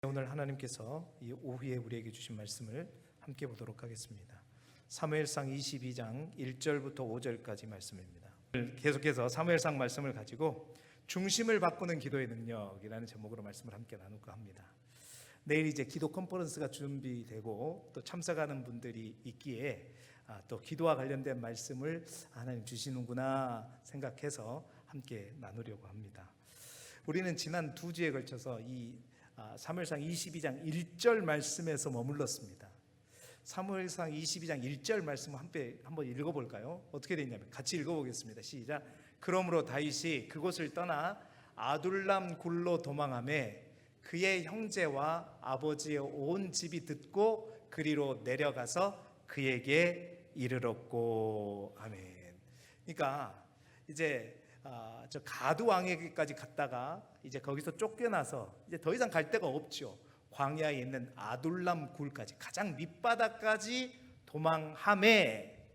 오늘 하나님께서 이 오후에 우리에게 주신 말씀을 함께 보도록 하겠습니다. 사무엘상 22장 1절부터 5절까지 말씀입니다. 계속해서 사무엘상 말씀을 가지고 중심을 바꾸는 기도의 능력이라는 제목으로 말씀을 함께 나눌까 합니다. 내일 이제 기도 컨퍼런스가 준비되고 또 참석하는 분들이 있기에 또 기도와 관련된 말씀을 하나님 주시는구나 생각해서 함께 나누려고 합니다. 우리는 지난 2주에 걸쳐서 이 사무엘상 22장 1절 말씀에서 머물렀습니다. 사무엘상 22장 1절 말씀 한번 읽어볼까요? 어떻게 되어 있냐면 같이 읽어보겠습니다. 시작. 그러므로 다윗이 그곳을 떠나 아둘람 굴로 도망하매 그의 형제와 아버지의 온 집이 듣고 그리로 내려가서 그에게 이르렀고. 아멘. 그러니까 이제 저 가드 왕에게까지 갔다가 이제 거기서 쫓겨나서 이제 더 이상 갈 데가 없죠. 광야에 있는 아둘람 굴까지, 가장 밑바닥까지 도망함에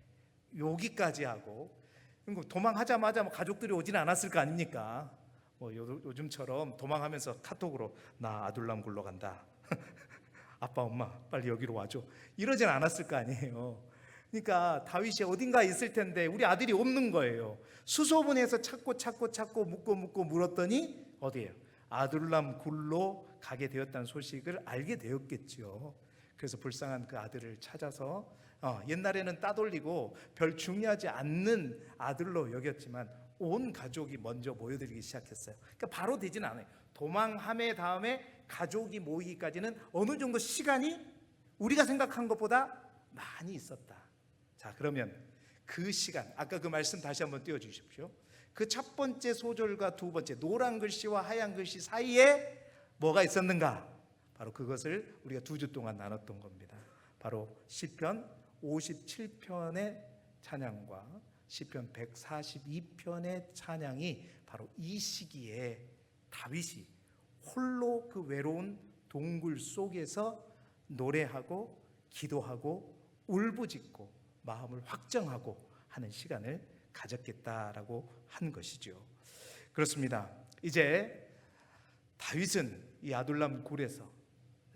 여기까지 하고, 도망하자마자 가족들이 오지는 않았을 거 아닙니까? 요즘처럼 도망하면서 카톡으로 나 아둘람 굴로 간다. 아빠 엄마 빨리 여기로 와줘, 이러진 않았을 거 아니에요. 그러니까 다윗이 어딘가에 있을 텐데 우리 아들이 없는 거예요. 수소문해서 찾고 묻고 물었더니 어디예요? 아둘람 굴로 가게 되었다는 소식을 알게 되었겠죠. 그래서 불쌍한 그 아들을 찾아서 옛날에는 따돌리고 별 중요하지 않는 아들로 여겼지만 온 가족이 먼저 모여들기 시작했어요. 그러니까 바로 되지는 않아요. 도망함에 다음에 가족이 모이기까지는 어느 정도 시간이 우리가 생각한 것보다 많이 있었다. 자, 그러면 그 시간, 아까 그 말씀 다시 한번 띄워주십시오. 그 첫 번째 소절과 두 번째 노란 글씨와 하얀 글씨 사이에 뭐가 있었는가? 바로 그것을 우리가 2주 동안 나눴던 겁니다. 바로 시편 57편의 찬양과 시편 142편의 찬양이 바로 이 시기에 다윗이 홀로 그 외로운 동굴 속에서 노래하고 기도하고 울부짖고 마음을 확정하고 하는 시간을 가졌겠다라고 한 것이죠. 그렇습니다. 이제 다윗은 이 아둘람 굴에서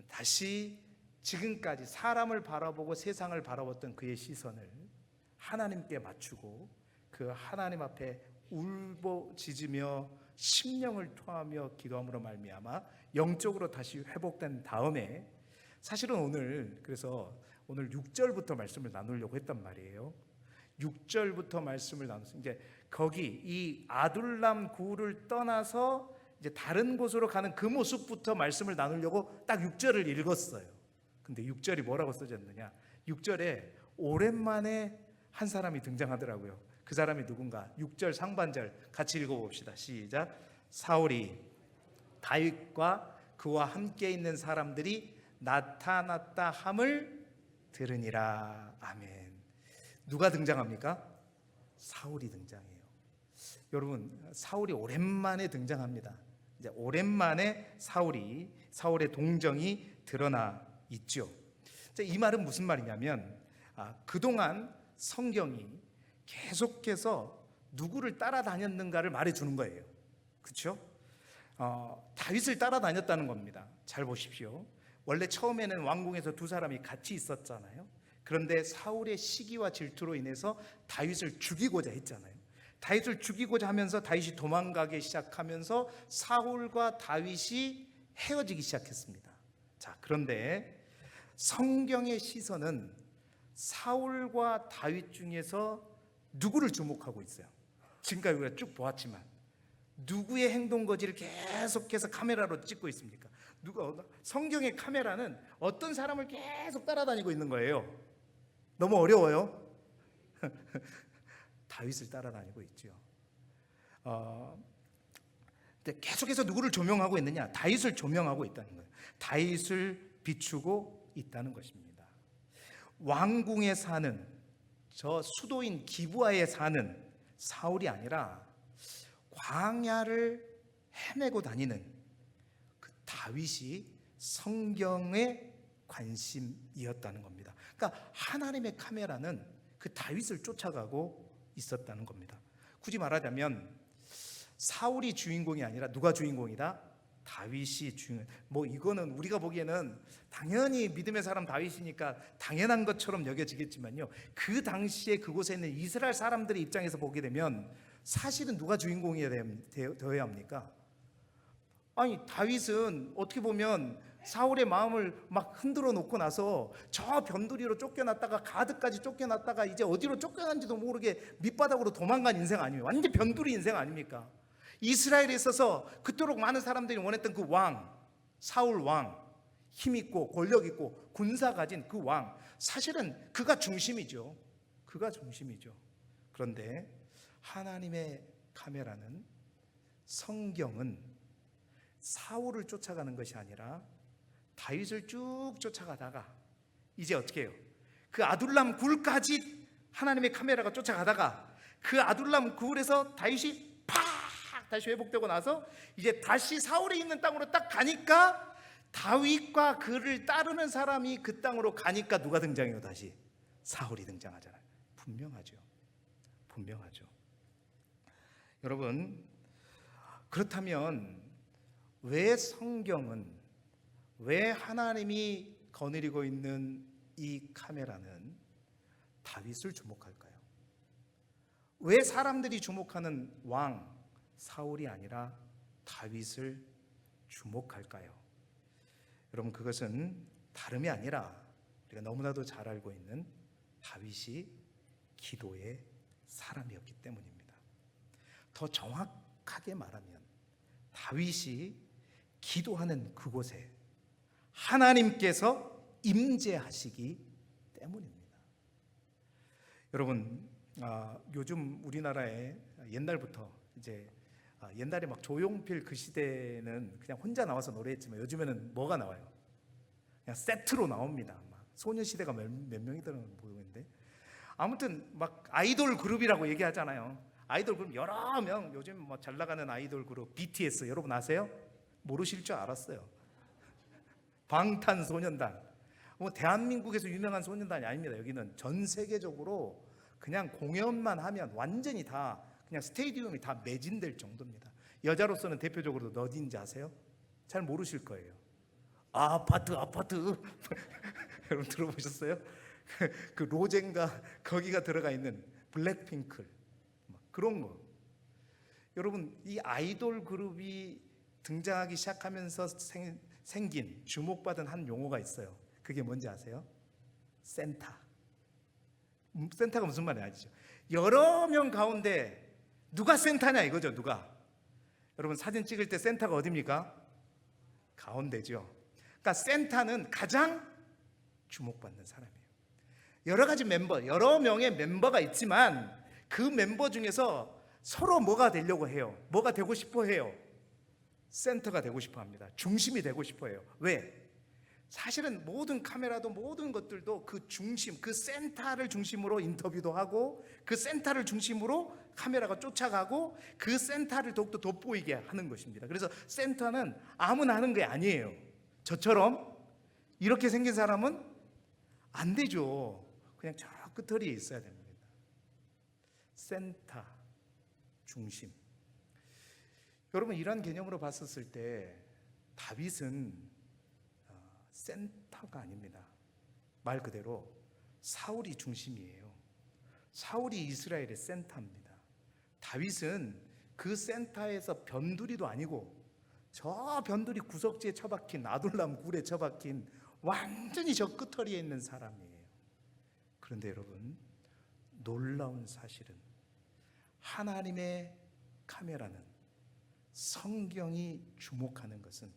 다시 지금까지 사람을 바라보고 세상을 바라봤던 그의 시선을 하나님께 맞추고 그 하나님 앞에 울부짖으며 심령을 토하며 기도함으로 말미암아 영적으로 다시 회복된 다음에, 사실은 그래서 오늘 6절부터 말씀을 나누려고 했단 말이에요. 6절부터 말씀을 나눠서 이제 거기 이 아둘람 굴을 떠나서 이제 다른 곳으로 가는 그 모습부터 말씀을 나누려고 딱 6절을 읽었어요. 근데 6절이 뭐라고 써졌느냐? 6절에 오랜만에 한 사람이 등장하더라고요. 그 사람이 누군가? 6절 상반절 같이 읽어봅시다. 시작. 사울이 다윗과 그와 함께 있는 사람들이 나타났다 함을 들으니라. 아멘. 누가 등장합니까? 사울이 등장해요. 여러분, 사울이 오랜만에 등장합니다. 이제 오랜만에 사울의 동정이 드러나 있죠. 이 말은 무슨 말이냐면 그동안 성경이 계속해서 누구를 따라다녔는가를 말해주는 거예요. 그렇죠? 다윗을 따라다녔다는 겁니다. 잘 보십시오. 원래 처음에는 왕궁에서 두 사람이 같이 있었잖아요. 그런데 사울의 시기와 질투로 인해서 다윗을 죽이고자 했잖아요. 다윗을 죽이고자 하면서 다윗이 도망가기 시작하면서 사울과 다윗이 헤어지기 시작했습니다. 자, 그런데 성경의 시선은 사울과 다윗 중에서 누구를 주목하고 있어요? 지금까지 우리가 쭉 보았지만 누구의 행동 거지를 계속해서 카메라로 찍고 있습니까? 성경의 카메라는 어떤 사람을 계속 따라다니고 있는 거예요. 너무 어려워요? 다윗을 따라다니고 있죠. 계속해서 누구를 조명하고 있느냐? 다윗을 조명하고 있다는 거예요. 다윗을 비추고 있다는 것입니다. 왕궁에 사는, 저 수도인 기브아에 사는 사울이 아니라 광야를 헤매고 다니는 그 다윗이 성경의 관심이었다는 겁니다. 그러니까 하나님의 카메라는 그 다윗을 쫓아가고 있었다는 겁니다. 굳이 말하자면 사울이 주인공이 아니라 누가 주인공이다? 다윗이 중요해. 뭐 이거는 우리가 보기에는 당연히 믿음의 사람 다윗이니까 당연한 것처럼 여겨지겠지만요, 그 당시에 그곳에 있는 이스라엘 사람들의 입장에서 보게 되면 사실은 누가 주인공이 되어야 합니까? 아니, 다윗은 어떻게 보면 사울의 마음을 막 흔들어 놓고 나서 저 변두리로 쫓겨났다가 가드까지 쫓겨났다가 이제 어디로 쫓겨난지도 모르게 밑바닥으로 도망간 인생 아니에요? 완전 변두리 인생 아닙니까? 이스라엘에 있어서 그토록 많은 사람들이 원했던 그 왕, 사울 왕, 힘 있고 권력 있고 군사 가진 그 왕, 사실은 그가 중심이죠. 그가 중심이죠. 그런데 하나님의 카메라는, 성경은 사울을 쫓아가는 것이 아니라 다윗을 쭉 쫓아가다가 이제 어떻게 해요? 그 아둘람 굴까지 하나님의 카메라가 쫓아가다가 그 아둘람 굴에서 다윗이 팍 다시 회복되고 나서 이제 다시 사울이 있는 땅으로 딱 가니까, 다윗과 그를 따르는 사람이 그 땅으로 가니까 누가 등장해요? 다시 사울이 등장하잖아요. 분명하죠. 분명하죠. 여러분, 그렇다면 왜 성경은, 왜 하나님이 거느리고 있는 이 카메라는 다윗을 주목할까요? 왜 사람들이 주목하는 왕 사울이 아니라 다윗을 주목할까요? 여러분, 그것은 다름이 아니라 우리가 너무나도 잘 알고 있는 다윗이 기도의 사람이었기 때문입니다. 더 정확하게 말하면 다윗이 기도하는 그곳에 하나님께서 임재하시기 때문입니다. 여러분, 요즘 우리나라에 옛날부터 이제 옛날에 막 조용필 그 시대는 그냥 혼자 나와서 노래했지만 요즘에는 뭐가 나와요? 그냥 세트로 나옵니다. 막 소녀시대가 몇 명이더라는 모르겠는데, 아무튼 막 아이돌 그룹이라고 얘기하잖아요. 아이돌 그룹 여러 명, 요즘 뭐 잘 나가는 아이돌 그룹 BTS 여러분 아세요? 모르실 줄 알았어요. 방탄소년단, 뭐 대한민국에서 유명한 소년단이 아닙니다. 여기는 전 세계적으로 그냥 공연만 하면 완전히 다 그냥 스테디움이 다 매진될 정도입니다. 여자로서는 대표적으로 어디인지 아세요? 잘 모르실 거예요. 아파트 여러분 들어보셨어요? 그 로젠가 거기가 들어가 있는 블랙핑크 그런 거. 여러분, 이 아이돌 그룹이 등장하기 시작하면서 생긴 주목받은 한 용어가 있어요. 그게 뭔지 아세요? 센타. 센타가 무슨 말인지 아시죠? 여러 명 가운데 누가 센타냐 이거죠. 누가? 여러분, 사진 찍을 때 센타가 어디입니까? 가운데죠. 그러니까 센타는 가장 주목받는 사람이에요. 여러 가지 멤버, 여러 명의 멤버가 있지만 그 멤버 중에서 서로 뭐가 되려고 해요? 뭐가 되고 싶어 해요? 센터가 되고 싶어 합니다. 중심이 되고 싶어 해요. 왜? 사실은 모든 카메라도 모든 것들도 그 중심, 그 센터를 중심으로 인터뷰도 하고 그 센터를 중심으로 카메라가 쫓아가고 그 센터를 더욱더 돋보이게 하는 것입니다. 그래서 센터는 아무나 하는 게 아니에요. 저처럼 이렇게 생긴 사람은 안 되죠. 그냥 저 끝허리에 있어야 됩니다. 센터, 중심. 여러분, 이런 개념으로 봤었을 때 다윗은 센터가 아닙니다. 말 그대로 사울이 중심이에요. 사울이 이스라엘의 센터입니다. 다윗은 그 센터에서 변두리도 아니고 저 변두리 구석지에 처박힌 아둘람 굴에 처박힌 완전히 저 끝허리에 있는 사람이에요. 그런데 여러분, 놀라운 사실은 하나님의 카메라는, 성경이 주목하는 것은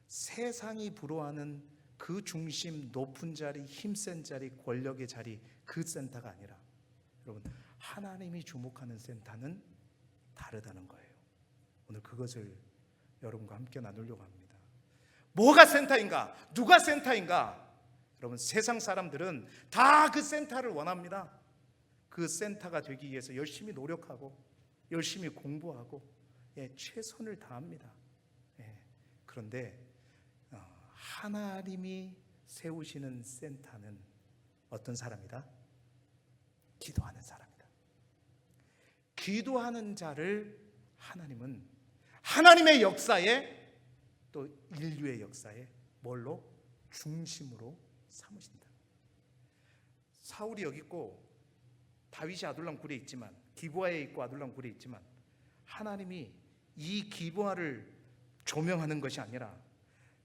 세상이 부러워하는 그 중심, 높은 자리, 힘센 자리, 권력의 자리, 그 센터가 아니라 여러분, 하나님이 주목하는 센터는 다르다는 거예요. 오늘 그것을 여러분과 함께 나누려고 합니다. 뭐가 센터인가? 누가 센터인가? 여러분, 세상 사람들은 다 그 센터를 원합니다. 그 센터가 되기 위해서 열심히 노력하고 열심히 공부하고 최선을 다합니다. 그런데 하나님이 세우시는 센터는 어떤 사람이다? 기도하는 사람이다. 기도하는 자를 하나님은 하나님의 역사에 또 인류의 역사에 뭘로? 중심으로 삼으신다. 사울이 여기 있고 다윗이 아둘람 굴에 있지만, 기브아에 있고 아둘람 굴에 있지만, 하나님이 이 기브아를 조명하는 것이 아니라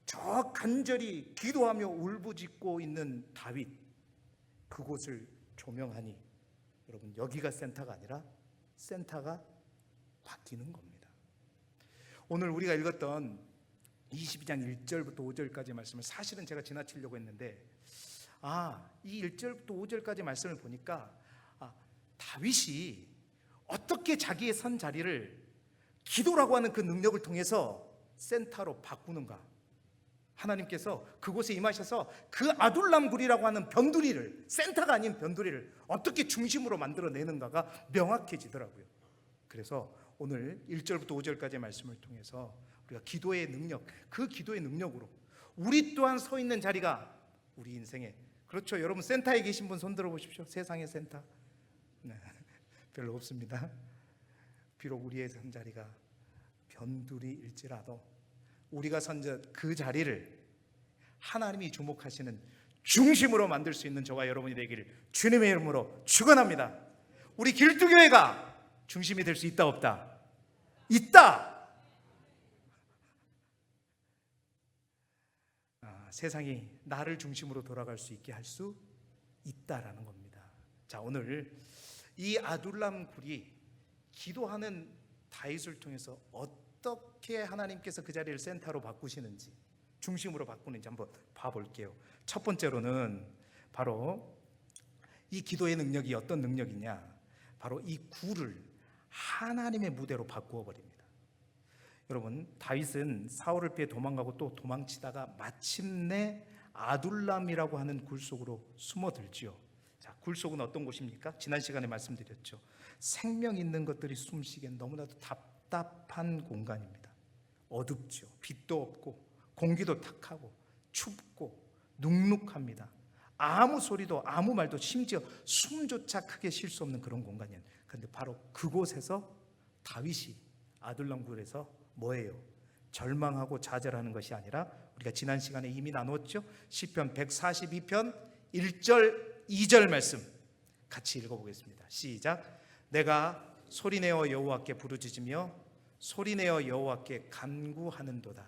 저 간절히 기도하며 울부짖고 있는 다윗, 그곳을 조명하니 여러분, 여기가 센터가 아니라 센터가 바뀌는 겁니다. 오늘 우리가 읽었던 22장 1절부터 5절까지 말씀을 사실은 제가 지나치려고 했는데, 이 1절부터 5절까지 말씀을 보니까 다윗이 어떻게 자기의 선 자리를 기도라고 하는 그 능력을 통해서 센터로 바꾸는가, 하나님께서 그곳에 임하셔서 그 아둘람 굴이라고 하는 변두리를, 센터가 아닌 변두리를 어떻게 중심으로 만들어내는가가 명확해지더라고요. 그래서 오늘 1절부터 5절까지의 말씀을 통해서 우리가 기도의 능력, 그 기도의 능력으로 우리 또한 서 있는 자리가 우리 인생에, 그렇죠, 여러분 센터에 계신 분 손 들어보십시오. 세상의 센터 별로 없습니다. 비록 우리의 선 자리가 변두리일지라도 우리가 선 그 자리를 하나님이 주목하시는 중심으로 만들 수 있는 저와 여러분이 되기를 주님의 이름으로 축원합니다. 우리 길두교회가 중심이 될 수 있다 없다? 있다. 세상이 나를 중심으로 돌아갈 수 있게 할 수 있다라는 겁니다. 자, 오늘 이 아둘람 굴이 기도하는 다윗을 통해서 어떻게 하나님께서 그 자리를 센터로 바꾸시는지, 중심으로 바꾸는지 한번 봐볼게요. 첫 번째로는 바로 이 기도의 능력이 어떤 능력이냐, 바로 이 굴을 하나님의 무대로 바꾸어 버립니다. 여러분, 다윗은 사울을 피해 도망가고 또 도망치다가 마침내 아둘람이라고 하는 굴 속으로 숨어들지요. 자, 굴 속은 어떤 곳입니까? 지난 시간에 말씀드렸죠. 생명 있는 것들이 숨쉬기엔 너무나도 답답한 공간입니다. 어둡죠. 빛도 없고 공기도 탁하고 춥고 눅눅합니다. 아무 소리도 아무 말도, 심지어 숨조차 크게 쉴 수 없는 그런 공간이에요. 그런데 바로 그곳에서 다윗이 아둘람 굴에서 뭐예요? 절망하고 좌절하는 것이 아니라, 우리가 지난 시간에 이미 나눴죠. 시편 142편 1절 2절 말씀 같이 읽어보겠습니다. 시작. 내가 소리내어 여호와께 부르짖으며 소리내어 여호와께 간구하는도다.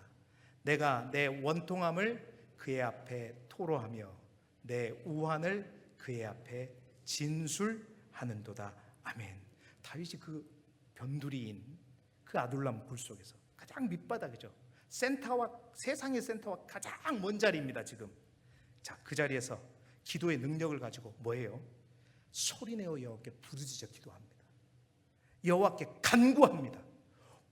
내가 내 원통함을 그의 앞에 토로하며 내 우환을 그의 앞에 진술하는도다. 아멘. 다윗이 그 변두리인 그 아둘람 굴 속에서 가장 밑바닥이죠. 센터와, 세상의 센터와 가장 먼 자리입니다 지금. 자, 그 자리에서 기도의 능력을 가지고 뭐예요? 소리내어 여호와께 부르짖어 기도합니다. 여호와께 간구합니다.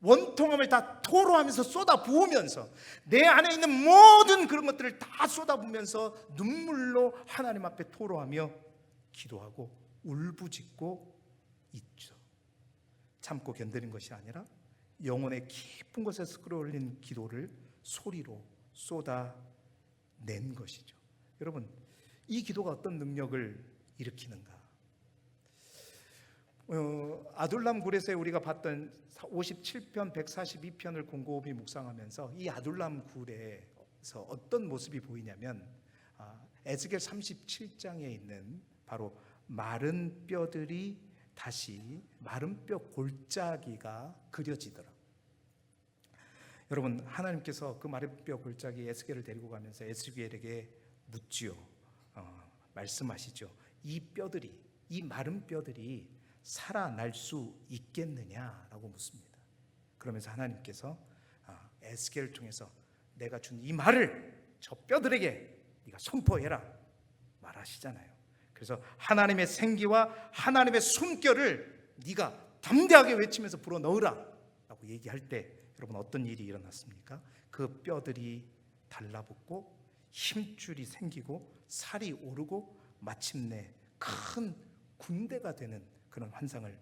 원통함을 다 토로하면서 쏟아부으면서, 내 안에 있는 모든 그런 것들을 다 쏟아부으면서 눈물로 하나님 앞에 토로하며 기도하고 울부짖고 있죠. 참고 견디는 것이 아니라 영혼의 깊은 곳에서 끌어올린 기도를 소리로 쏟아낸 것이죠. 여러분, 이 기도가 어떤 능력을 일으키는가? 아둘람 굴에서 우리가 봤던 57편 142편을 곰곰이 묵상하면서 이 아둘람 굴에서 어떤 모습이 보이냐면, 에스겔 37장에 있는 바로 마른 뼈들이 다시 마른 뼈 골짜기가 그려지더라고요. 여러분, 하나님께서 그 마른 뼈 골짜기 에스겔을 데리고 가면서 에스겔에게 묻지요. 말씀하시죠. 이 뼈들이, 이 마른 뼈들이 살아날 수 있겠느냐라고 묻습니다. 그러면서 하나님께서 에스겔을 통해서 내가 준 이 말을 저 뼈들에게 네가 선포해라 말하시잖아요. 그래서 하나님의 생기와 하나님의 숨결을 네가 담대하게 외치면서 불어넣으라 라고 얘기할 때, 여러분 어떤 일이 일어났습니까? 그 뼈들이 달라붙고 힘줄이 생기고 살이 오르고 마침내 큰 군대가 되는 그런 환상을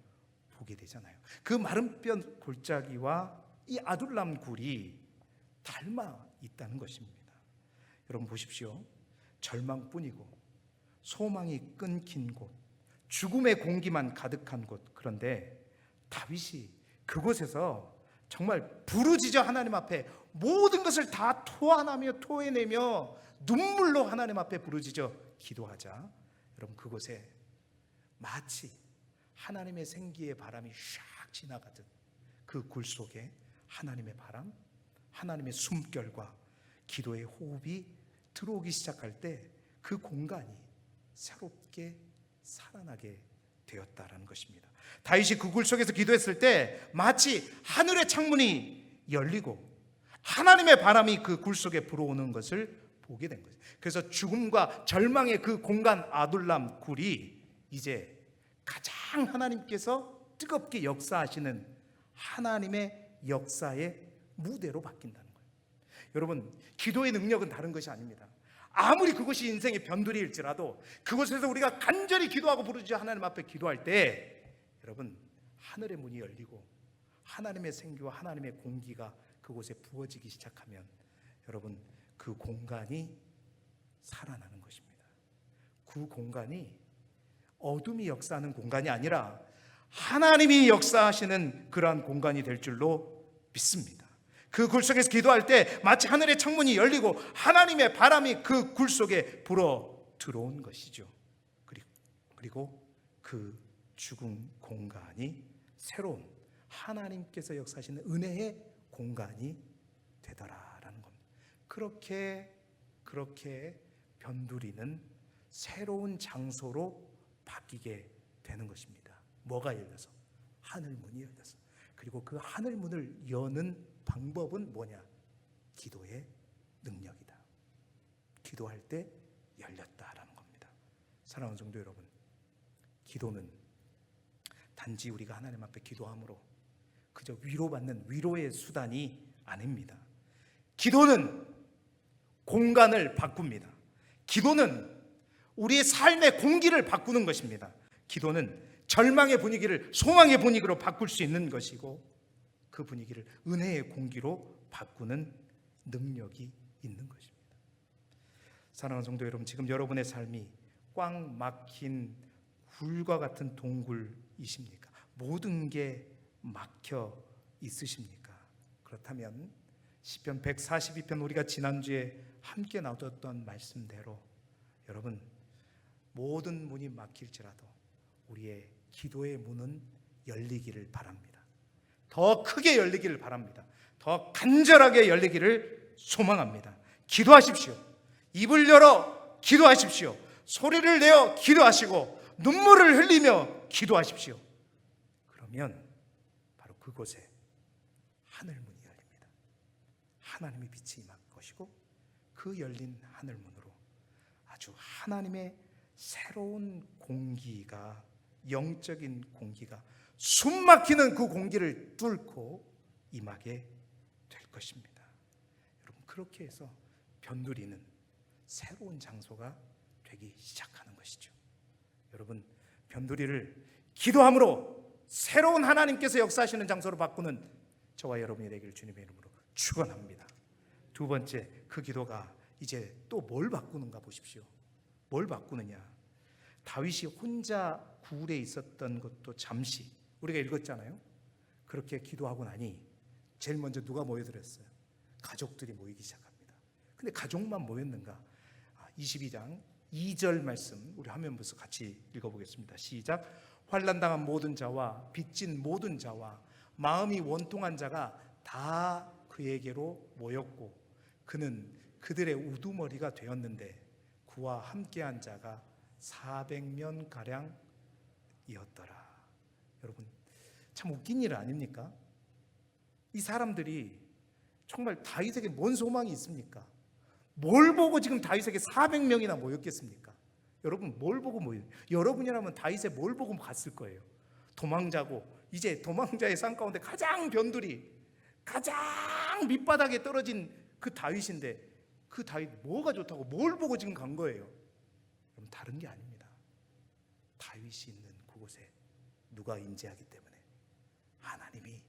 보게 되잖아요. 그 마른 뼈 골짜기와 이 아둘람 굴이 닮아 있다는 것입니다. 여러분 보십시오. 절망뿐이고 소망이 끊긴 곳, 죽음의 공기만 가득한 곳. 그런데 다윗이 그곳에서 정말 부르짖어 하나님 앞에 모든 것을 다 토안하며 토해내며 눈물로 하나님 앞에 부르짖어 기도하자. 여러분, 그곳에 마치 하나님의 생기의 바람이 샥 지나가듯 그 굴 속에 하나님의 바람, 하나님의 숨결과 기도의 호흡이 들어오기 시작할 때 그 공간이 새롭게 살아나게 되었다라는 것입니다. 다윗이 그 굴 속에서 기도했을 때 마치 하늘의 창문이 열리고 하나님의 바람이 그 굴 속에 불어오는 것을 보게 된 거죠. 그래서 죽음과 절망의 그 공간 아둘람 굴이 이제 가장 하나님께서 뜨겁게 역사하시는 하나님의 역사의 무대로 바뀐다는 거예요. 여러분, 기도의 능력은 다른 것이 아닙니다. 아무리 그것이 인생의 변두리일지라도 그곳에서 우리가 간절히 기도하고 부르짖어 하나님 앞에 기도할 때 여러분, 하늘의 문이 열리고 하나님의 생기와 하나님의 공기가 그곳에 부어지기 시작하면 여러분, 그 공간이 살아나는 것입니다. 그 공간이 어둠이 역사하는 공간이 아니라 하나님이 역사하시는 그러한 공간이 될 줄로 믿습니다. 그 굴 속에서 기도할 때 마치 하늘의 창문이 열리고 하나님의 바람이 그 굴 속에 불어 들어온 것이죠. 그리고 그 죽은 공간이 새로운 하나님께서 역사하시는 은혜의 공간이 되더라라는 겁니다. 그렇게 변두리는 새로운 장소로 바뀌게 되는 것입니다. 뭐가 열려서? 하늘문이 열려서. 그리고 그 하늘문을 여는 방법은 뭐냐? 기도의 능력이다. 기도할 때 열렸다라는 겁니다. 사랑하는 성도 여러분, 기도는 단지 우리가 하나님 앞에 기도함으로 그저 위로받는 위로의 수단이 아닙니다. 기도는 공간을 바꿉니다. 기도는 우리의 삶의 공기를 바꾸는 것입니다. 기도는 절망의 분위기를 소망의 분위기로 바꿀 수 있는 것이고 그 분위기를 은혜의 공기로 바꾸는 능력이 있는 것입니다. 사랑하는 성도 여러분, 지금 여러분의 삶이 꽉 막힌 굴과 같은 동굴이십니까? 모든 게 막혀 있으십니까? 그렇다면 시편 142편 우리가 지난주에 함께 나눴던 말씀대로 여러분, 모든 문이 막힐지라도 우리의 기도의 문은 열리기를 바랍니다. 더 크게 열리기를 바랍니다. 더 간절하게 열리기를 소망합니다. 기도하십시오. 입을 열어 기도하십시오. 소리를 내어 기도하시고 눈물을 흘리며 기도하십시오. 그러면 바로 그곳에 하늘문이 열립니다. 하나님의 빛이 임할 것이고 그 열린 하늘문으로 아주 하나님의 새로운 공기가, 영적인 공기가 숨막히는 그 공기를 뚫고 임하게 될 것입니다. 여러분, 그렇게 해서 변두리는 새로운 장소가 되기 시작하는 것이죠. 여러분, 변두리를 기도함으로 새로운 하나님께서 역사하시는 장소로 바꾸는 저와 여러분이 되기를 주님의 이름으로 축원합니다. 두 번째, 그 기도가 이제 또 뭘 바꾸는가 보십시오. 뭘 바꾸느냐? 다윗이 혼자 굴에 있었던 것도 잠시 우리가 읽었잖아요. 그렇게 기도하고 나니 제일 먼저 누가 모여들었어요? 가족들이 모이기 시작합니다. 근데 가족만 모였는가? 22장 2절 말씀 우리 화면부터 같이 읽어보겠습니다. 시작. 환난당한 모든 자와 빚진 모든 자와 마음이 원통한 자가 다 그에게로 모였고 그는 그들의 우두머리가 되었는데 그와 함께한 자가 400명 가량이었더라. 여러분, 참 웃긴 일 아닙니까? 이 사람들이 정말 다윗에게 뭔 소망이 있습니까? 뭘 보고 지금 다윗에게 400명이나 모였겠습니까? 여러분, 뭘 보고 모여요? 여러분이라면 다윗에 뭘 보고 갔을 거예요? 도망자고 이제 도망자의 상 가운데 가장 변두리, 가장 밑바닥에 떨어진 그 다윗인데 그 다윗 뭐가 좋다고 뭘 보고 지금 간 거예요? 그럼 다른 게 아닙니다. 다윗이 있는 그곳에 누가 임재하기 때문에? 하나님이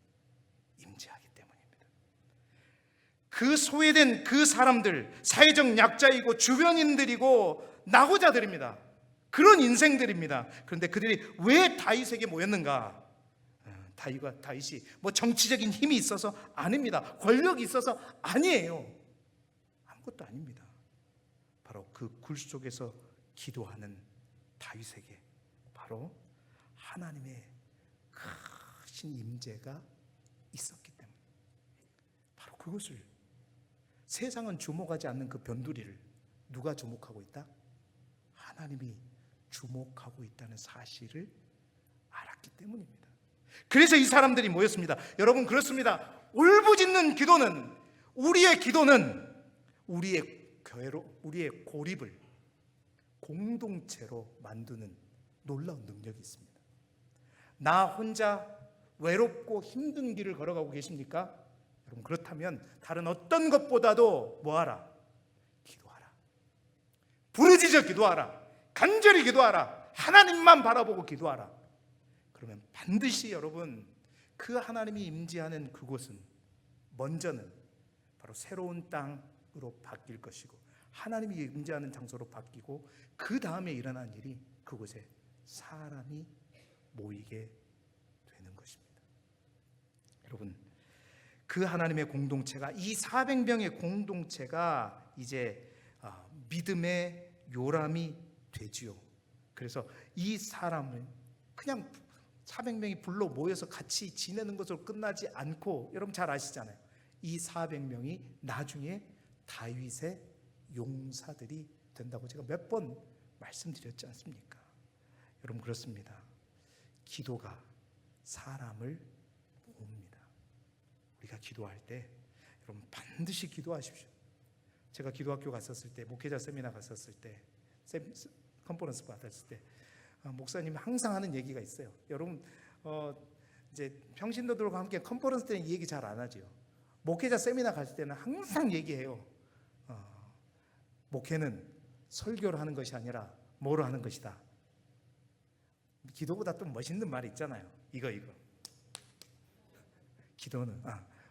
임재하기 때문입니다. 그 소외된 그 사람들, 사회적 약자이고 주변인들이고 낙오자들입니다. 그런 인생들입니다. 그런데 그들이 왜 다윗에게 모였는가? 다윗이 뭐 정치적인 힘이 있어서 아닙니다. 권력이 있어서 아니에요. 아무것도 아닙니다. 바로 그 굴 속에서 기도하는 다윗에게 바로 하나님의 크신 임재가 있었기 때문에, 바로 그것을, 세상은 주목하지 않는 그 변두리를 누가 주목하고 있다? 하나님이 주목하고 있다는 사실을 알았기 때문입니다. 그래서 이 사람들이 모였습니다. 여러분, 그렇습니다. 울부짖는 기도는, 우리의 기도는 우리의 교회로, 우리의 고립을 공동체로 만드는 놀라운 능력이 있습니다. 나 혼자 외롭고 힘든 길을 걸어가고 계십니까? 여러분, 그렇다면 다른 어떤 것보다도 뭐하라? 기도하라. 부르짖어 기도하라. 간절히 기도하라. 하나님만 바라보고 기도하라. 그러면 반드시 여러분, 그 하나님이 임재하는 그곳은 먼저는 바로 새로운 땅으로 바뀔 것이고, 하나님이 임재하는 장소로 바뀌고, 그 다음에 일어난 일이 그곳에 사람이 모이게 되는 것입니다. 여러분, 그 하나님의 공동체가, 이 400명의 공동체가 이제 믿음의 요람이 되지요. 그래서 이 사람을 그냥 400명이 불러 모여서 같이 지내는 것으로 끝나지 않고, 여러분 잘 아시잖아요. 이 400명이 나중에 다윗의 용사들이 된다고 제가 몇 번 말씀드렸지 않습니까? 여러분, 그렇습니다. 기도가 사람을 모읍니다. 우리가 기도할 때 여러분 반드시 기도하십시오. 제가 기도학교 갔었을 때, 목회자 세미나 갔었을 때, 컨퍼런스 받았을 때 목사님이 항상 하는 얘기가 있어요. 여러분, 이제 평신도들과 함께 컨퍼런스 때는 이 얘기 잘 안 하죠. 목회자 세미나 갔을 때는 항상 얘기해요. 목회는 설교를 하는 것이 아니라 뭐로 하는 것이다. 기도보다 또 멋있는 말이 있잖아요. 이거 기도는,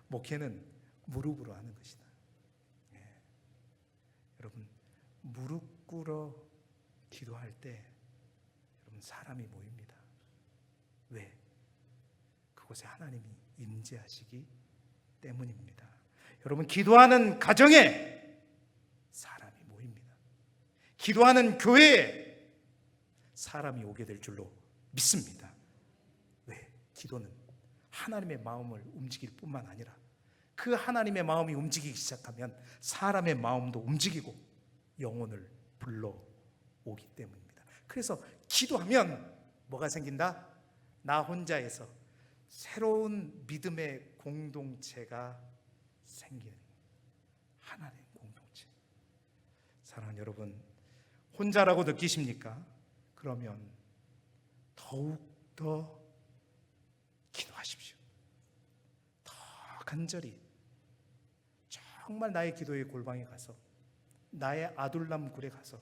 목회는 무릎으로 하는 것이다. 예. 여러분, 무릎 꿇어 기도할 때 여러분 사람이 모입니다. 왜? 그곳에 하나님이 임재하시기 때문입니다. 여러분, 기도하는 가정에 사람이 모입니다. 기도하는 교회에 사람이 오게 될 줄로 믿습니다. 왜? 기도는 하나님의 마음을 움직일 뿐만 아니라, 그 하나님의 마음이 움직이기 시작하면 사람의 마음도 움직이고 영혼을 불러오기 때문입니다. 그래서 기도하면 뭐가 생긴다? 나 혼자에서 새로운 믿음의 공동체가 생기는, 하나님의 공동체. 사랑하는 여러분, 혼자라고 느끼십니까? 그러면 더욱더 기도하십시오. 더 간절히, 정말 나의 기도의 골방에 가서, 나의 아둘람 굴에 가서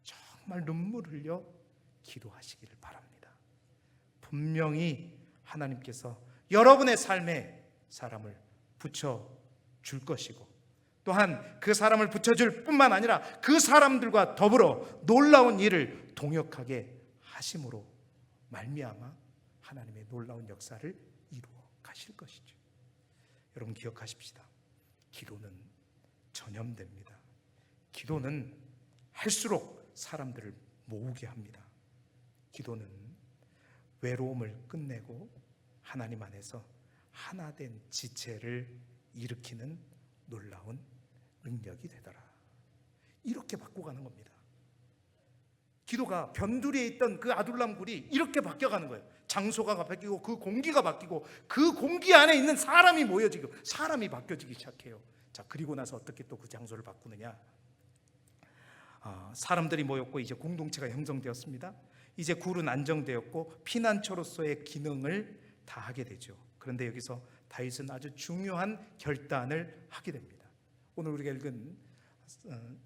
정말 눈물 흘려 기도하시기를 바랍니다. 분명히 하나님께서 여러분의 삶에 사람을 붙여줄 것이고, 또한 그 사람을 붙여줄 뿐만 아니라 그 사람들과 더불어 놀라운 일을 동역하게 하심으로 말미암아 하나님의 놀라운 역사를 이루어 가실 것이죠. 여러분, 기억하십시다. 기도는 전염됩니다. 기도는 할수록 사람들을 모으게 합니다. 기도는 외로움을 끝내고 하나님 안에서 하나된 지체를 일으키는 놀라운 능력이 되더라. 이렇게 바꿔가는 겁니다. 기도가 변두리에 있던 그 아둘람 굴이 이렇게 바뀌어가는 거예요. 장소가 바뀌고 그 공기가 바뀌고 그 공기 안에 있는 사람이 모여지고 사람이 바뀌어지기 시작해요. 자, 그리고 나서 어떻게 또 그 장소를 바꾸느냐? 사람들이 모였고 이제 공동체가 형성되었습니다. 이제 굴은 안정되었고 피난처로서의 기능을 다하게 되죠. 그런데 여기서 다윗은 아주 중요한 결단을 하게 됩니다. 오늘 우리가 읽은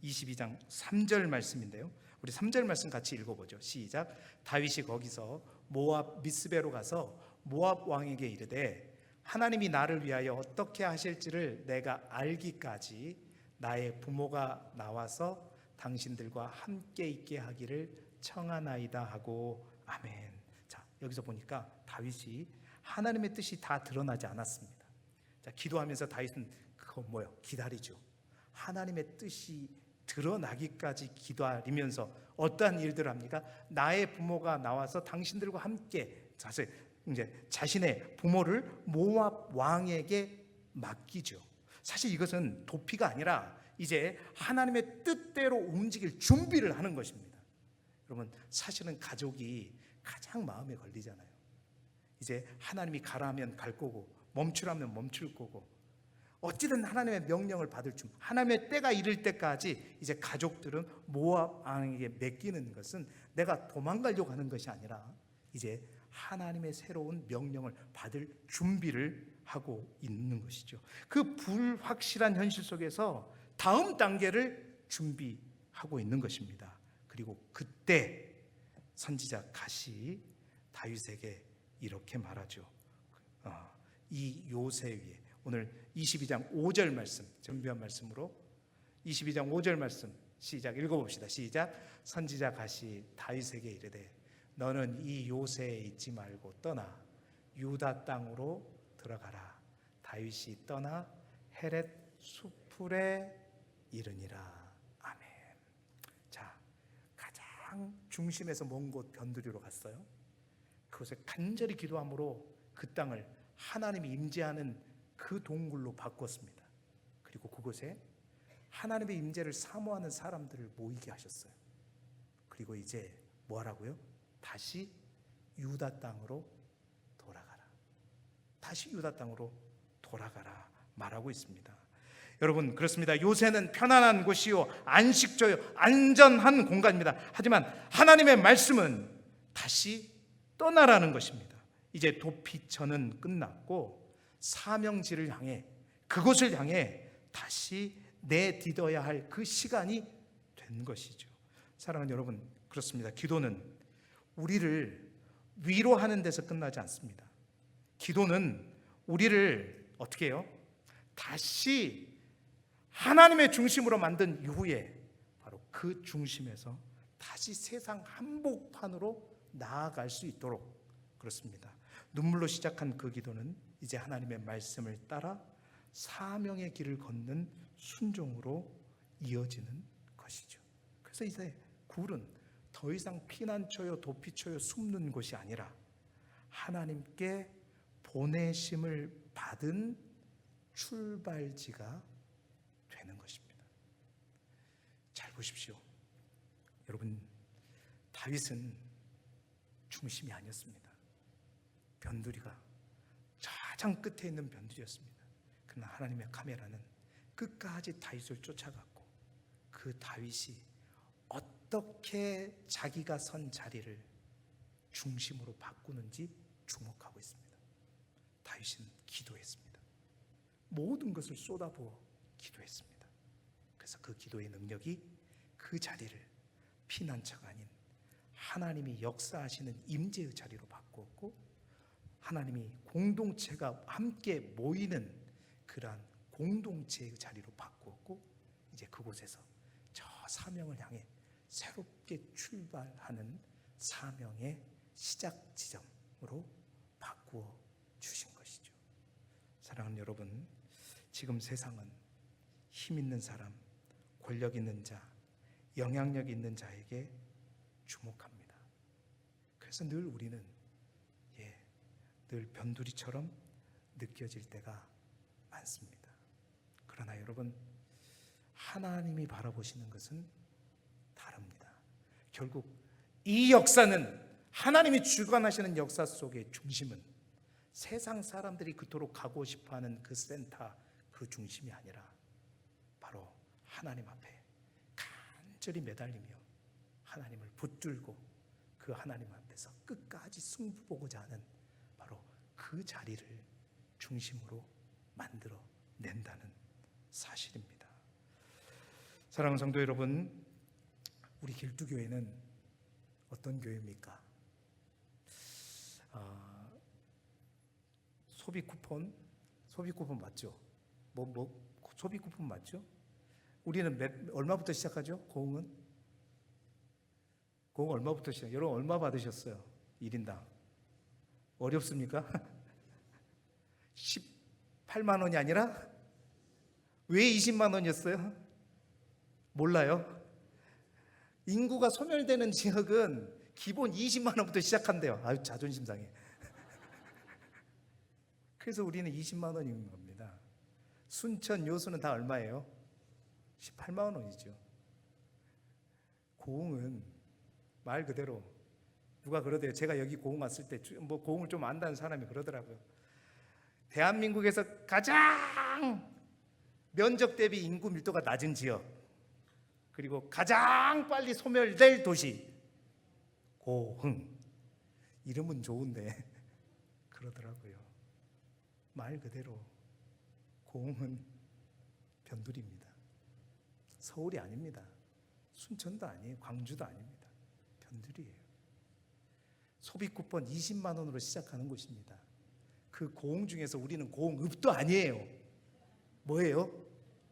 22장 3절 말씀인데요, 우리 3절 말씀 같이 읽어보죠. 시작. 다윗이 거기서 모압 미스베로 가서 모압 왕에게 이르되, 하나님이 나를 위하여 어떻게 하실지를 내가 알기까지 나의 부모가 나와서 당신들과 함께 있게 하기를 청하나이다 하고, 아멘. 자, 여기서 보니까 다윗이 하나님의 뜻이 다 드러나지 않았습니다. 자, 기도하면서 다윗은 그거 뭐예요? 기다리죠. 하나님의 뜻이 드러나기까지 기다리면서 어떠한 일들을 합니까? 나의 부모가 나와서 당신들과 함께 이제 자신의 부모를 모압 왕에게 맡기죠. 사실 이것은 도피가 아니라 이제 하나님의 뜻대로 움직일 준비를 하는 것입니다. 여러분, 사실은 가족이 가장 마음에 걸리잖아요. 이제 하나님이 가라 하면 갈 거고 멈추라면 멈출 거고, 어찌든 하나님의 명령을 받을 줄, 하나님의 때가 이를 때까지 이제 가족들은 모압 왕에게 맡기는 것은 내가 도망가려고 하는 것이 아니라 이제 하나님의 새로운 명령을 받을 준비를 하고 있는 것이죠. 그 불확실한 현실 속에서 다음 단계를 준비하고 있는 것입니다. 그리고 그때 선지자 갓이 다윗에게 이렇게 말하죠. 이 요새 위에, 오늘 22장 5절 말씀, 준비한 말씀으로 22장 5절 말씀 시작 읽어봅시다. 시작. 선지자 갓이 다윗에게 이르되 너는 이 요새에 있지 말고 떠나 유다 땅으로 들어가라. 다윗이 떠나 헤렛 수풀에 이르니라. 아멘. 자, 가장 중심에서 먼 곳 변두리로 갔어요. 그곳에 간절히 기도함으로 그 땅을 하나님이 임재하는 그 동굴로 바꿨습니다. 그리고 그곳에 하나님의 임재를 사모하는 사람들을 모이게 하셨어요. 그리고 이제 뭐 하라고요? 다시 유다 땅으로 돌아가라. 다시 유다 땅으로 돌아가라 말하고 있습니다. 여러분, 그렇습니다. 요새는 편안한 곳이요, 안식처요, 안전한 공간입니다. 하지만 하나님의 말씀은 다시 떠나라는 것입니다. 이제 도피처는 끝났고 사명지를 향해, 그곳을 향해 다시 내딛어야 할 그 시간이 된 것이죠. 사랑하는 여러분, 그렇습니다. 기도는 우리를 위로하는 데서 끝나지 않습니다. 기도는 우리를 어떻게 해요? 다시 하나님의 중심으로 만든 이후에 바로 그 중심에서 다시 세상 한복판으로 나아갈 수 있도록, 그렇습니다. 눈물로 시작한 그 기도는 이제 하나님의 말씀을 따라 사명의 길을 걷는 순종으로 이어지는 것이죠. 그래서 이제 굴은 더 이상 피난처요, 도피처요, 숨는 곳이 아니라 하나님께 보내심을 받은 출발지가 되는 것입니다. 잘 보십시오. 여러분, 다윗은 중심이 아니었습니다. 변두리가 가장 끝에 있는 변두리였습니다. 그러나 하나님의 카메라는 끝까지 다윗을 쫓아갔고 그 다윗이 어떻게 자기가 선 자리를 중심으로 바꾸는지 주목하고 있습니다. 다윗은 기도했습니다. 모든 것을 쏟아부어 기도했습니다. 그래서 그 기도의 능력이 그 자리를 피난처가 아닌 하나님이 역사하시는 임재의 자리로 바꾸었고, 하나님이 공동체가 함께 모이는 그러한 공동체의 자리로 바꾸었고, 이제 그곳에서 저 사명을 향해 새롭게 출발하는 사명의 시작 지점으로 바꾸어 주신 것이죠. 사랑하는 여러분, 지금 세상은 힘 있는 사람, 권력 있는 자, 영향력 있는 자에게 주목합니다. 그래서 늘 우리는 늘 변두리처럼 느껴질 때가 많습니다. 그러나 여러분, 하나님이 바라보시는 것은 다릅니다. 결국 이 역사는, 하나님이 주관하시는 역사 속의 중심은 세상 사람들이 그토록 가고 싶어하는 그 센터, 그 중심이 아니라 바로 하나님 앞에 간절히 매달리며 하나님을 붙들고 그 하나님 앞에서 끝까지 승부 보고자 하는 바로 그 자리를 중심으로 만들어 낸다는 사실입니다. 사랑하는 성도 여러분, 우리 길두교회는 어떤 교회입니까? 소비 쿠폰 맞죠? 소비 쿠폰 맞죠? 우리는 얼마부터 시작하죠? 고흥은 얼마부터 시작? 여러분 얼마 받으셨어요? 1인당 어렵습니까? 18만 원이 아니라 왜 20만 원이었어요? 몰라요? 인구가 소멸되는 지역은 기본 20만 원부터 시작한대요. 아유, 자존심 상해. 그래서 우리는 20만 원인 겁니다. 순천, 요수는 다 얼마예요? 18만 원이죠. 고흥은 말 그대로 누가 그러대요. 제가 여기 고흥 왔을 때 뭐 고흥을 좀 안다는 사람이 그러더라고요. 대한민국에서 가장 면적 대비 인구 밀도가 낮은 지역, 그리고 가장 빨리 소멸될 도시 고흥. 이름은 좋은데 그러더라고요. 말 그대로 고흥은 변두리입니다. 서울이 아닙니다. 순천도 아니에요. 광주도 아닙니다. 변두리예요. 소비 쿠폰 20만 원으로 시작하는 곳입니다. 그 고흥 중에서 우리는 고흥읍도 아니에요. 뭐예요?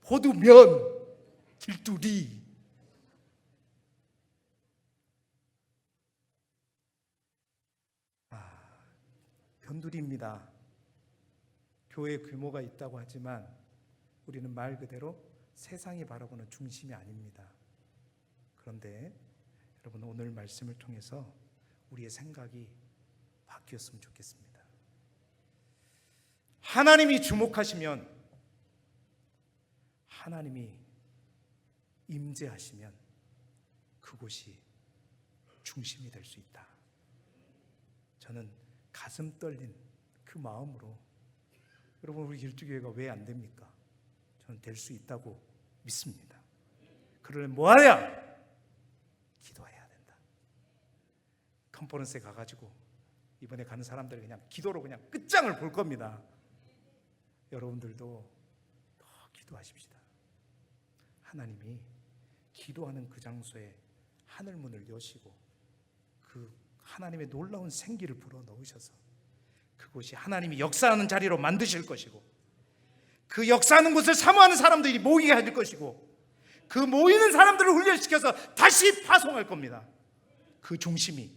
호두면, 길두리. 변두리입니다. 교회 규모가 있다고 하지만 우리는 말 그대로 세상이 바라보는 중심이 아닙니다. 그런데 여러분, 오늘 말씀을 통해서 우리의 생각이 바뀌었으면 좋겠습니다. 하나님이 주목하시면, 하나님이 임재하시면 그곳이 중심이 될 수 있다. 저는 가슴 떨린 그 마음으로, 여러분, 우리 길두교회가 왜 안 됩니까? 저는 될 수 있다고 믿습니다. 그러려면 뭐 하냐? 기도해야 된다. 컨퍼런스에 가가지고 이번에 가는 사람들 그냥 기도로 그냥 끝장을 볼 겁니다. 여러분들도 더 기도하십시다. 하나님이 기도하는 그 장소에 하늘문을 여시고 그 하나님의 놀라운 생기를 불어넣으셔서 그곳이 하나님이 역사하는 자리로 만드실 것이고, 그 역사하는 곳을 사모하는 사람들이 모이게 할 것이고, 그 모이는 사람들을 훈련시켜서 다시 파송할 겁니다. 그 중심이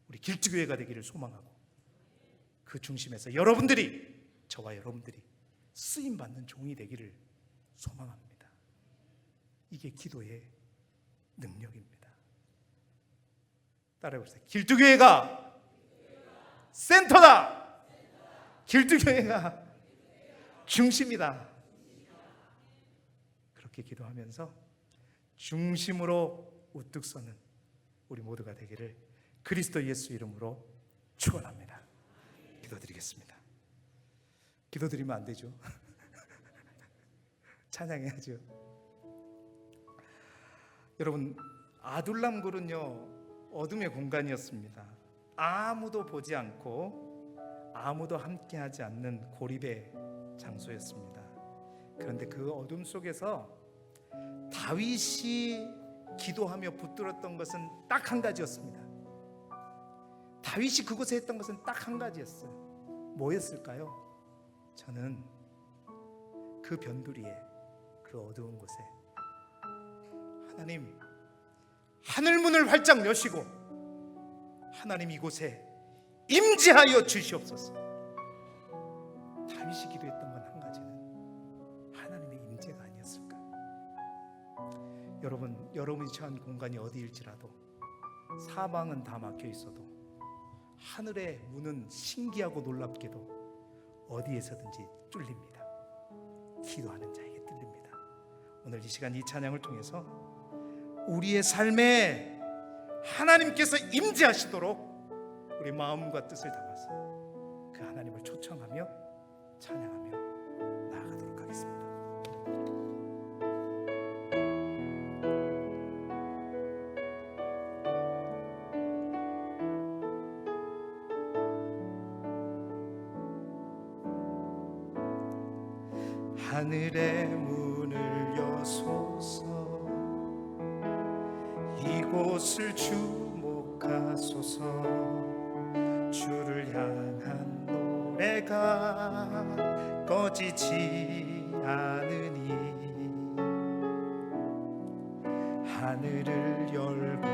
우리 길두교회가 되기를 소망하고, 그 중심에서 여러분들이, 저와 여러분들이 쓰임받는 종이 되기를 소망합니다. 이게 기도의 능력입니다. 따라해보세요. 길두교회가 센터다. 길두교회가 중심이다. 그렇게 기도하면서 중심으로 우뚝 서는 우리 모두가 되기를 그리스도 예수 이름으로 축원합니다. 기도드리겠습니다. 기도드리면 안 되죠. 찬양해야죠. 여러분, 아둘람굴은요, 어둠의 공간이었습니다. 아무도 보지 않고 아무도 함께하지 않는 고립의 장소였습니다. 그런데 그 어둠 속에서 다윗이 기도하며 붙들었던 것은 딱 한 가지였습니다. 다윗이 그곳에 했던 것은 딱 한 가지였어요. 뭐였을까요? 저는 그 변두리에, 그 어두운 곳에 하나님, 하늘문을 활짝 여시고 하나님 이곳에 임재하여 주시옵소서. 다윗이 기도했던 건 한 가지는 하나님의 임재가 아니었을까? 여러분, 여러분이 처한 공간이 어디일지라도 사방은 다 막혀 있어도 하늘의 문은 신기하고 놀랍게도 어디에서든지 뚫립니다. 기도하는 자에게 뚫립니다. 오늘 이 시간 이 찬양을 통해서 우리의 삶에 하나님께서 임재하시도록 우리 마음과 뜻을 담아서 그 하나님을 초청하며 찬양하며 나아가도록 하겠습니다. 하늘의 문을 여소서, 이곳을 주목하소서. 주를 향한 노래가 꺼지지 않으니 하늘을 열고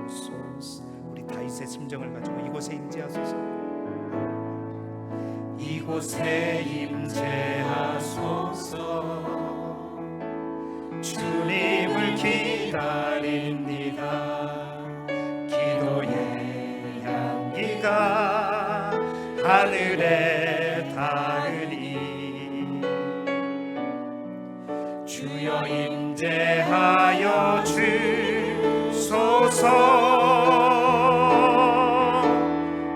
보소서. 우리 다윗의 심정을 가지고 이곳에 임재하소서. 이곳에 임재하소서. 주님을 기다립니다. 기도의 향기가 하늘에 닿으니 주여 임재하여 주소서.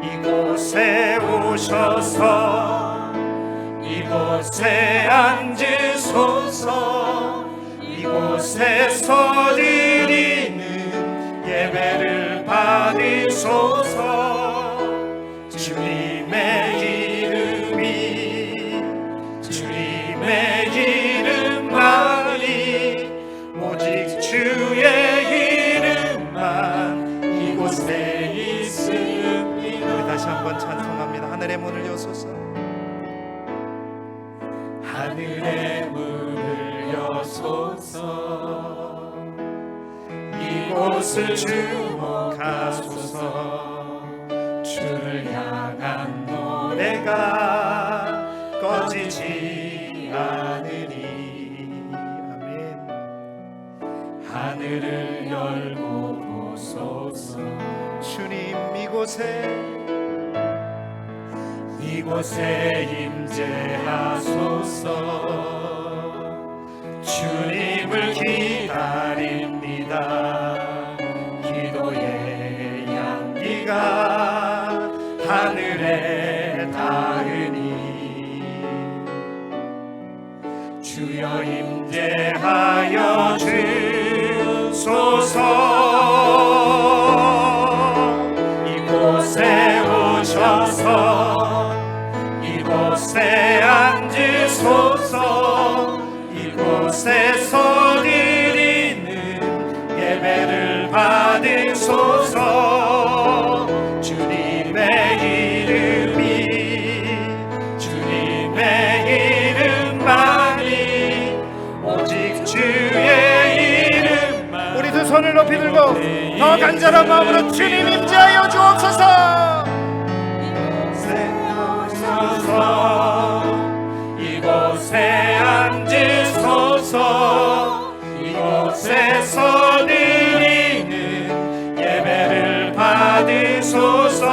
이곳에 오셔서 이곳에 앉으소서. 이곳에서 드리는 예배를 받으소서. 주님의 이름만이 오직 주의 이름만 이곳에 있습니다. 우리 다시 한번 찬송합니다. 하늘의 문을 여소서. 하늘의 문을 여소서. 이곳을 주목하소서. 주를 향한 노래가 꺼지지 않으리. 아멘. 하늘을 열고 보소서. 주님 이곳에 임재하소서. 주님을 기다립니다. 기도의 향기가 하늘에 닿으니 주여 임재하여 주소서. 이곳에 오셔서 이곳에 앉으소서. 이곳에서 드리는 예배를 받으소서. 주님의 이름만이 오직 주의 이름만. 우리 두 손을 높이 들고 더 간절한 마음으로 주님 임재하여 주옵소서. 이곳에 앉으소서. 이곳에서 드리는 예배를 받으소서.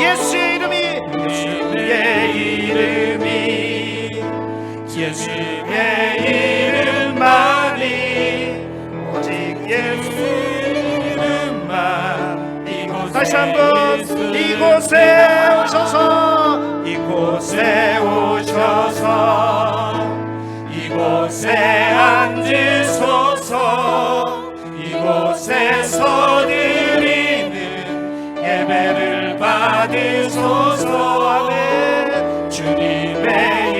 예수의 이름만이 오직 예수 이름만. 다시 한번 이곳에 오셔서 이곳에 앉으소서. 이곳에서 드리는 예배를 받으소서. 아멘. 주님의